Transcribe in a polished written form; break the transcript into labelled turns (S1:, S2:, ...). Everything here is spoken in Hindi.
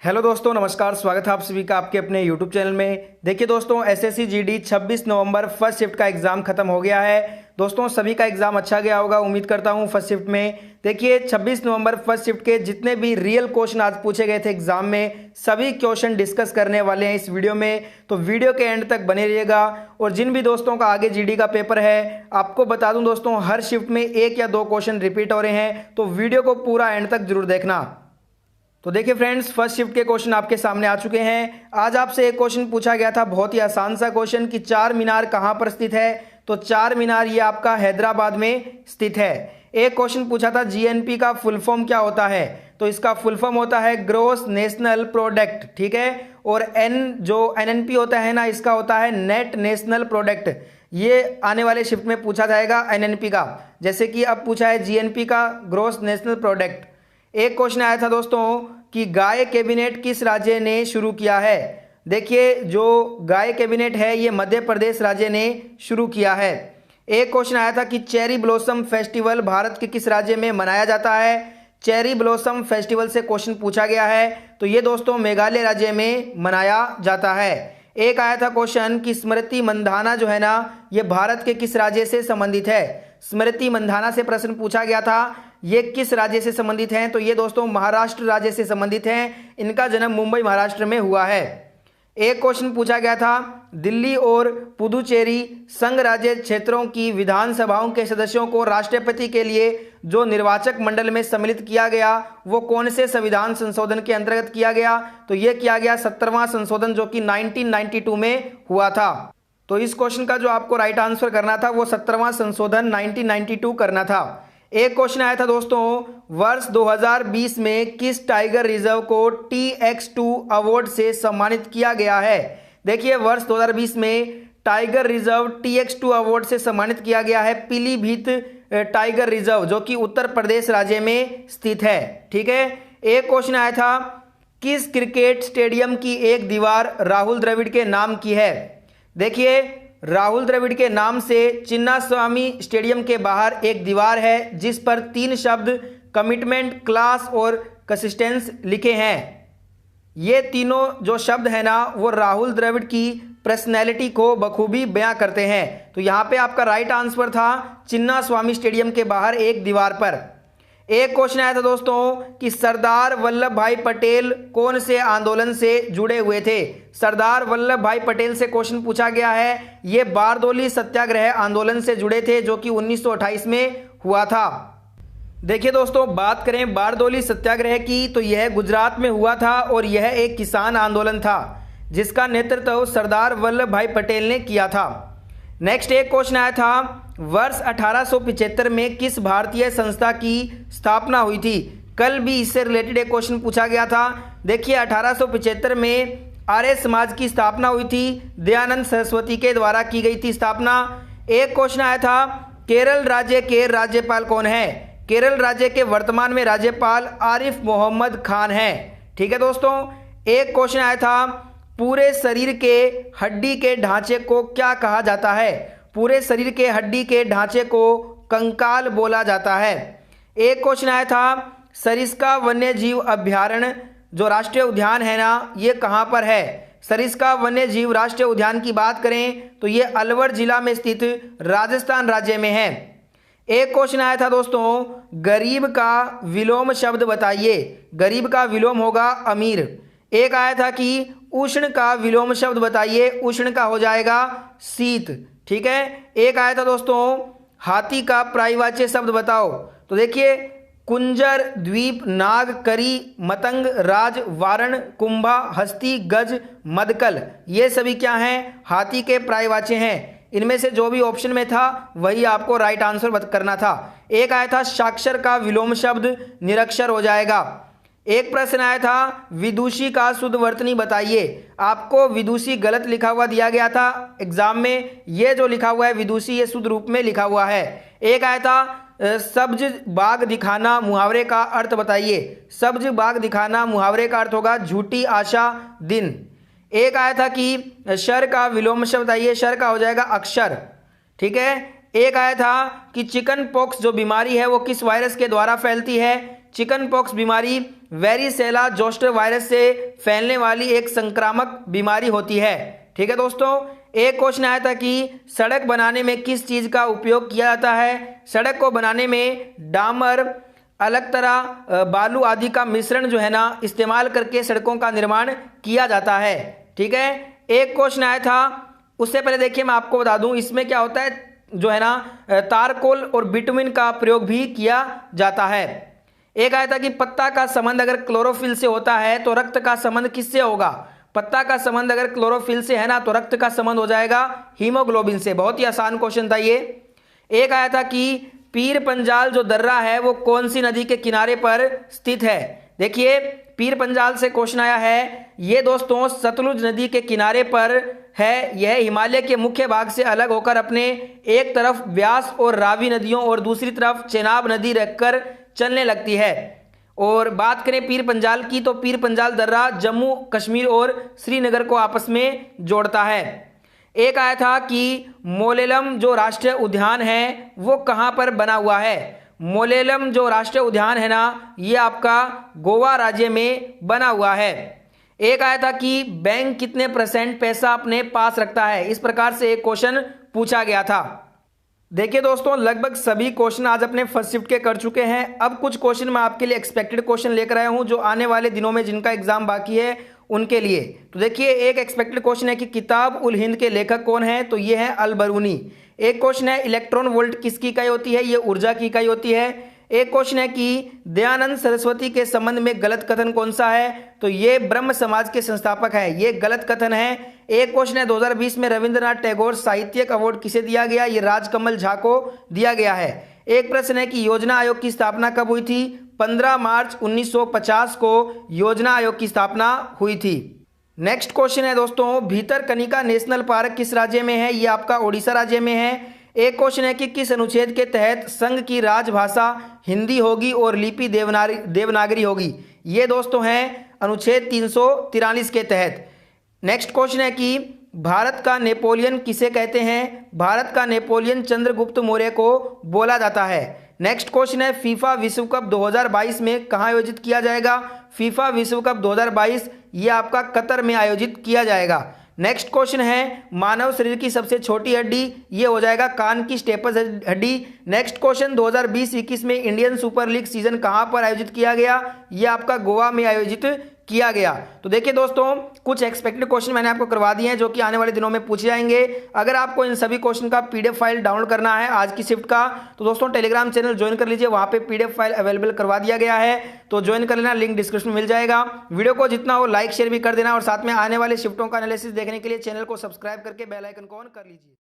S1: हेलो दोस्तों, नमस्कार। स्वागत है आप सभी का आपके अपने यूट्यूब चैनल में। देखिए दोस्तों, एसएससी जीडी 26 नवंबर फर्स्ट शिफ्ट का एग्जाम खत्म हो गया है। दोस्तों सभी का एग्जाम अच्छा गया होगा, उम्मीद करता हूं। फर्स्ट शिफ्ट में देखिए 26 नवंबर फर्स्ट शिफ्ट के जितने भी रियल क्वेश्चन आज पूछे गए थे एग्जाम में, सभी क्वेश्चन डिस्कस करने वाले हैं इस वीडियो में। तो वीडियो के एंड तक बने रहिएगा। और जिन भी दोस्तों का आगे जीडी का पेपर है, आपको बता दूं दोस्तों, हर शिफ्ट में 1 या 2 क्वेश्चन रिपीट हो रहे हैं, तो वीडियो को पूरा एंड तक जरूर देखना। तो देखिए फ्रेंड्स, फर्स्ट शिफ्ट के क्वेश्चन आपके सामने आ चुके हैं। आज आपसे एक क्वेश्चन पूछा गया था, बहुत ही आसान सा क्वेश्चन, कि चार मीनार कहां पर स्थित है। तो चार मीनार ये आपका हैदराबाद में स्थित है। एक क्वेश्चन पूछा था जीएनपी का फुल फॉर्म क्या होता है। तो इसका फुल फॉर्म होता है ग्रोस नेशनल प्रोडक्ट, ठीक है। और एन जो एनएनपी होता है ना, इसका होता है नेट नेशनल प्रोडक्ट। ये आने वाले शिफ्ट में पूछा जाएगा एनएनपी का, जैसे कि अब पूछा है जीएनपी का ग्रोस नेशनल प्रोडक्ट। एक क्वेश्चन आया था दोस्तों कि गाय कैबिनेट किस राज्य ने शुरू किया है। देखिए, जो गाय कैबिनेट है ये मध्य प्रदेश राज्य ने शुरू किया है। एक क्वेश्चन आया था कि चेरी ब्लॉसम फेस्टिवल भारत के किस राज्य में मनाया जाता है। चेरी ब्लॉसम फेस्टिवल से क्वेश्चन पूछा गया है, तो ये दोस्तों मेघालय राज्य में मनाया जाता है। एक आया था क्वेश्चन कि स्मृति मंधाना जो है ना, ये भारत के किस राज्य से संबंधित है। स्मृति मंधाना से प्रश्न पूछा गया था, ये किस राज्य से संबंधित हैं। तो ये दोस्तों महाराष्ट्र राज्य से संबंधित हैं। इनका जन्म मुंबई महाराष्ट्र में हुआ है। एक क्वेश्चन पूछा गया था, दिल्ली और पुदुचेरी संघ राज्य क्षेत्रों की विधानसभाओं के सदस्यों को राष्ट्रपति के लिए जो निर्वाचक मंडल में सम्मिलित किया गया, वो कौन से संविधान संशोधन के अंतर्गत किया गया। तो ये किया गया 17वां संशोधन, जो कि 1992 में हुआ था। तो इस क्वेश्चन का जो आपको राइट आंसर करना था, वो 17वां संशोधन 1992 करना था। एक क्वेश्चन आया था दोस्तों, वर्ष 2020 में किस टाइगर रिजर्व को TX2 अवार्ड से सम्मानित किया गया है। देखिए, वर्ष 2020 में टाइगर रिजर्व TX2 अवार्ड से सम्मानित किया गया है पीलीभीत टाइगर रिजर्व, जो कि उत्तर प्रदेश राज्य में स्थित है, ठीक है। एक क्वेश्चन आया था, किस क्रिकेट स्टेडियम की एक दीवार राहुल द्रविड़ के नाम की है। देखिए, राहुल द्रविड़ के नाम से चिन्नास्वामी स्टेडियम के बाहर एक दीवार है, जिस पर 3 शब्द कमिटमेंट, क्लास और कंसिस्टेंस लिखे हैं। ये तीनों जो शब्द है ना, वो राहुल द्रविड़ की पर्सनैलिटी को बखूबी बयां करते हैं। तो यहाँ पे आपका राइट आंसर था चिन्नास्वामी स्टेडियम के बाहर एक दीवार पर। एक क्वेश्चन आया था दोस्तों कि सरदार वल्लभ भाई पटेल कौन से आंदोलन से जुड़े हुए थे। सरदार वल्लभ भाई पटेल से क्वेश्चन पूछा गया है। ये बारदोली सत्याग्रह आंदोलन से जुड़े थे, जो कि 1928 में हुआ था। देखिए दोस्तों, बात करें बारदोली सत्याग्रह की, तो यह गुजरात में हुआ था और यह एक किसान आंदोलन था, जिसका नेतृत्व सरदार वल्लभ भाई पटेल ने किया था। नेक्स्ट एक क्वेश्चन आया था, वर्ष 1875 में किस भारतीय संस्था की स्थापना हुई थी। कल भी इससे रिलेटेड एक क्वेश्चन पूछा गया था। देखिए, 1875 में आर्य समाज की स्थापना हुई थी, दयानंद सरस्वती के द्वारा की गई थी स्थापना। एक क्वेश्चन आया था, केरल राज्य के राज्यपाल कौन है। केरल राज्य के वर्तमान में राज्यपाल आरिफ मोहम्मद खान हैं, ठीक है दोस्तों। एक क्वेश्चन आया था, पूरे शरीर के हड्डी के ढांचे को क्या कहा जाता है। पूरे शरीर के हड्डी के ढांचे को कंकाल बोला जाता है। एक क्वेश्चन आया था, सरिस्का वन्य जीव अभ्यारण्य जो राष्ट्रीय उद्यान है ना, ये कहाँ पर है। सरिस्का वन्य जीव राष्ट्रीय उद्यान की बात करें तो ये अलवर जिला में स्थित राजस्थान राज्य में है। एक क्वेश्चन आया था दोस्तों, गरीब का विलोम शब्द बताइए। गरीब का विलोम होगा अमीर। एक आया था कि उष्ण का विलोम शब्द बताइए। उष्ण का हो जाएगा शीत, ठीक है। एक आया था दोस्तों, हाथी का प्रायवाच्य शब्द बताओ। तो देखिए, कुंजर, द्वीप, नाग, करी, मतंग, राज, वारण, कुंभा, हस्ती, गज, मदकल, ये सभी क्या हैं, हाथी के प्रायवाच्य हैं। इनमें से जो भी ऑप्शन में था वही आपको राइट आंसर करना था। एक आया था, साक्षर का विलोम शब्द निरक्षर हो जाएगा। एक प्रश्न आया था, विदुषी का शुद्ध वर्तनी बताइए। आपको विदुषी गलत लिखा हुआ दिया गया था एग्जाम में। ये जो लिखा हुआ है विदुषी, ये शुद्ध रूप में लिखा हुआ है। एक आया था, सब्ज बाग दिखाना मुहावरे का अर्थ बताइए। सब्ज बाग दिखाना मुहावरे का अर्थ होगा झूठी आशा दिन। एक आया था कि शर का विलोम शब्द बताइए। शर का हो जाएगा अक्षर, ठीक है। एक आया था कि चिकन पॉक्स जो बीमारी है वो किस वायरस के द्वारा फैलती है। चिकन पॉक्स बीमारी वेरिसेला जोस्टर वायरस से फैलने वाली एक संक्रामक बीमारी होती है। ठीक है दोस्तों, एक क्वेश्चन आया था कि सड़क बनाने में किस चीज़ का उपयोग किया जाता है। सड़क को बनाने में डामर, अलग तरह बालू आदि का मिश्रण जो है ना इस्तेमाल करके सड़कों का निर्माण किया जाता है। ठीक है, एक क्वेश्चन आया था, उससे पहले देखिए मैं आपको बता दूं इसमें क्या होता है जो है ना तारकोल और बिटुमिन का प्रयोग भी किया जाता है। एक आया था कि पत्ता का संबंध अगर क्लोरोफिल से होता है तो रक्त का संबंध किससे होगा। पत्ता का संबंध अगर क्लोरोफिल से है ना तो रक्त का संबंध हो जाएगा हीमोग्लोबिन से। बहुत ही आसान क्वेश्चन था ये। एक आया था कि पीर पंजाल जो दर्रा है वो कौन सी नदी के किनारे पर स्थित है। देखिए पीर पंजाल से क्वेश्चन आया है, ये दोस्तों सतलुज नदी के किनारे पर है। यह हिमालय के मुख्य भाग से अलग होकर अपने एक तरफ व्यास और रावी नदियों और दूसरी तरफ चेनाब नदी रखकर चलने लगती है। और बात करें पीर पंजाल की तो पीर पंजाल दर्रा जम्मू कश्मीर और श्रीनगर को आपस में जोड़ता है। एक आया था कि मोलेलम जो राष्ट्रीय उद्यान है वो कहाँ पर बना हुआ है। मोलेलम जो राष्ट्रीय उद्यान है ना ये आपका गोवा राज्य में बना हुआ है। एक आया था कि बैंक कितने % पैसा अपने पास रखता है। इस प्रकार से एक क्वेश्चन पूछा गया था। देखिए दोस्तों लगभग सभी क्वेश्चन आज अपने फर्स्ट शिफ्ट के कर चुके हैं। अब कुछ क्वेश्चन मैं आपके लिए एक्सपेक्टेड क्वेश्चन लेकर आया हूं जो आने वाले दिनों में जिनका एग्जाम बाकी है उनके लिए। तो देखिए एक एक्सपेक्टेड क्वेश्चन है कि किताब उल हिंद के लेखक कौन है, तो ये है अल बरूनी। एक क्वेश्चन है इलेक्ट्रॉन वोल्ट किसकी इकाई होती है, ये ऊर्जा की इकाई होती है। एक क्वेश्चन है कि दयानंद सरस्वती के संबंध में गलत कथन कौन सा है, तो ये ब्रह्म समाज के संस्थापक है, ये गलत कथन है। एक क्वेश्चन है 2020 में रविंद्रनाथ टैगोर साहित्यिक अवार्ड किसे दिया गया, ये राजकमल झा को दिया गया है। एक प्रश्न है कि योजना आयोग की स्थापना कब हुई थी, 15 मार्च 1950 को योजना आयोग की स्थापना हुई थी। नेक्स्ट क्वेश्चन है दोस्तों भीतरकनिका नेशनल पार्क किस राज्य में है, ये आपका ओडिशा राज्य में है। एक क्वेश्चन है कि किस अनुच्छेद के तहत संघ की राजभाषा हिंदी होगी और लिपि देवनागरी होगी, ये दोस्तों हैं अनुच्छेद 343 के तहत। नेक्स्ट क्वेश्चन है कि भारत का नेपोलियन किसे कहते हैं, भारत का नेपोलियन चंद्रगुप्त मौर्य को बोला जाता है। नेक्स्ट क्वेश्चन है फीफा विश्व कप 2022 में कहाँ आयोजित किया जाएगा, फीफा विश्व कप 2022 ये आपका कतर में आयोजित किया जाएगा। नेक्स्ट क्वेश्चन है मानव शरीर की सबसे छोटी हड्डी, ये हो जाएगा कान की स्टेपस हड्डी। नेक्स्ट क्वेश्चन 2020-21 में इंडियन सुपर लीग सीजन कहां पर आयोजित किया गया, ये आपका गोवा में आयोजित किया गया। तो देखिए दोस्तों कुछ एक्सपेक्टेड क्वेश्चन मैंने आपको करवा दिए हैं जो कि आने वाले दिनों में पूछे जाएंगे। अगर आपको इन सभी क्वेश्चन का पीडीएफ फाइल डाउनलोड करना है आज की शिफ्ट का, तो दोस्तों टेलीग्राम चैनल ज्वाइन कर लीजिए, वहां पे पीडीएफ फाइल अवेलेबल करवा दिया गया है, तो ज्वाइन कर लेना, लिंक डिस्क्रिप्शन में मिल जाएगा। वीडियो को जितना हो लाइक शेयर भी कर देना और साथ में आने वाले शिफ्टों का एनालिसिस देखने के लिए चैनल को सब्सक्राइब करके बेल आइकन को ऑन कर लीजिए।